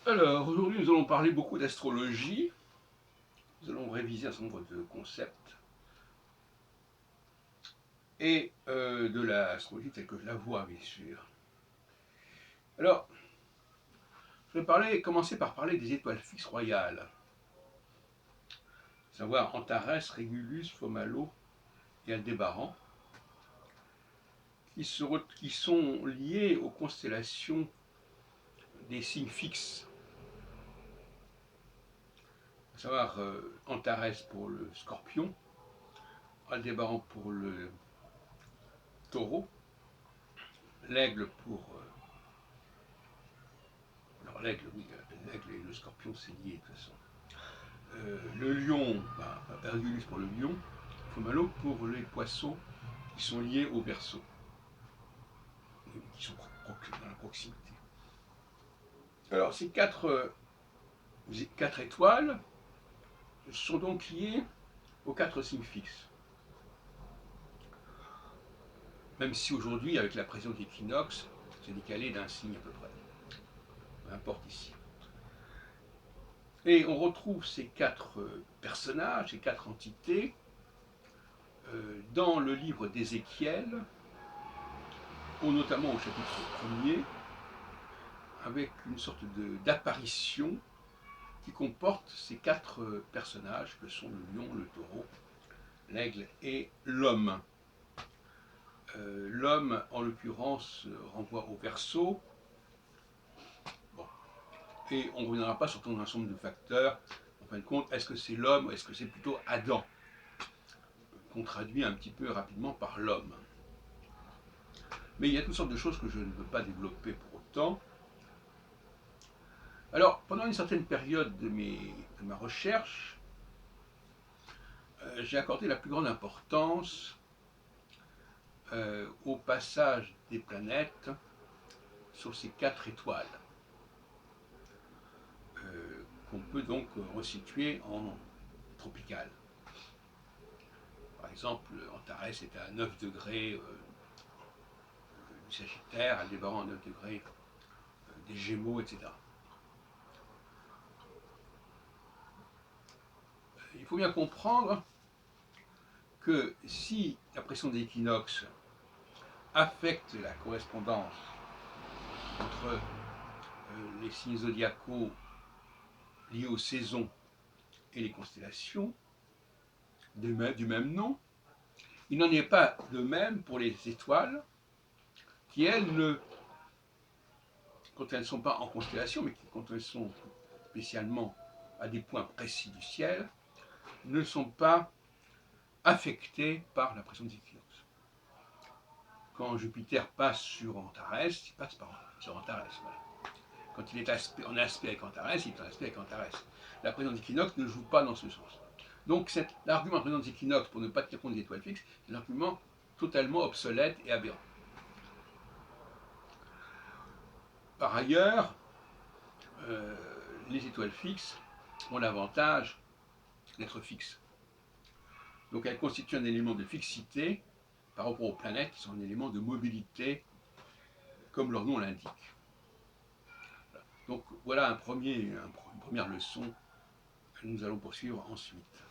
Alors, aujourd'hui, nous allons parler beaucoup d'astrologie. Nous allons réviser un certain nombre de concepts et de l'astrologie telle que je la vois, bien sûr. Alors, je vais commencer par parler des étoiles fixes royales, à savoir Antares, Régulus, Fomalhaut et Aldébaran, qui sont liées aux constellations des signes fixes, à savoir Antares pour le Scorpion, Aldébaran pour le Taureau, l'Aigle pour alors l'aigle, oui, l'aigle et le scorpion, c'est lié de toute façon. Le lion, Régulus pour le lion, Fomalhaut pour les poissons qui sont liés au Verseau, qui sont dans la proximité. Alors ces quatre étoiles sont donc liées aux quatre signes fixes. Même si aujourd'hui, avec la pression d'équinoxe, c'est décalé d'un signe à peu près. Peu importe ici. Et on retrouve ces quatre personnages, ces quatre entités, dans le livre d'Ézéchiel, notamment au chapitre 1er, avec une sorte d'apparition qui comporte ces quatre personnages que sont le lion, le taureau, l'aigle et l'homme. L'homme, en l'occurrence, renvoie au Verseau. Bon. Et on ne reviendra pas sur tout un ensemble de facteurs. En fin de compte, est-ce que c'est l'homme ou est-ce que c'est plutôt Adam, qu'on traduit un petit peu rapidement par l'homme. Mais il y a toutes sortes de choses que je ne veux pas développer pour autant. Alors, pendant une certaine période de ma recherche, j'ai accordé la plus grande importance au passage des planètes sur ces quatre étoiles, qu'on peut donc resituer en tropicales. Par exemple, Antares est à 9 degrés du Sagittaire, Aldébaran à 9 degrés des Gémeaux, etc. Il faut bien comprendre que si la pression des équinoxes affecte la correspondance entre les signes zodiacaux liés aux saisons et les constellations du même nom, il n'en est pas de même pour les étoiles qui, elles, quand elles ne sont pas en constellation, mais quand elles sont spécialement à des points précis du ciel, ne sont pas affectées par la pression des équinoxes. Quand Jupiter passe sur Antares, il passe sur Antares. Voilà. Quand il est en aspect avec Antares, il est en aspect avec Antares. La présence d'équinoxe ne joue pas dans ce sens. Donc l'argument de présence d'équinoxe pour ne pas tenir compte des étoiles fixes, c'est un argument totalement obsolète et aberrant. Par ailleurs, les étoiles fixes ont l'avantage d'être fixes. Donc elles constituent un élément de fixité par rapport aux planètes qui sont un élément de mobilité, comme leur nom l'indique. Donc voilà une première leçon que nous allons poursuivre ensuite.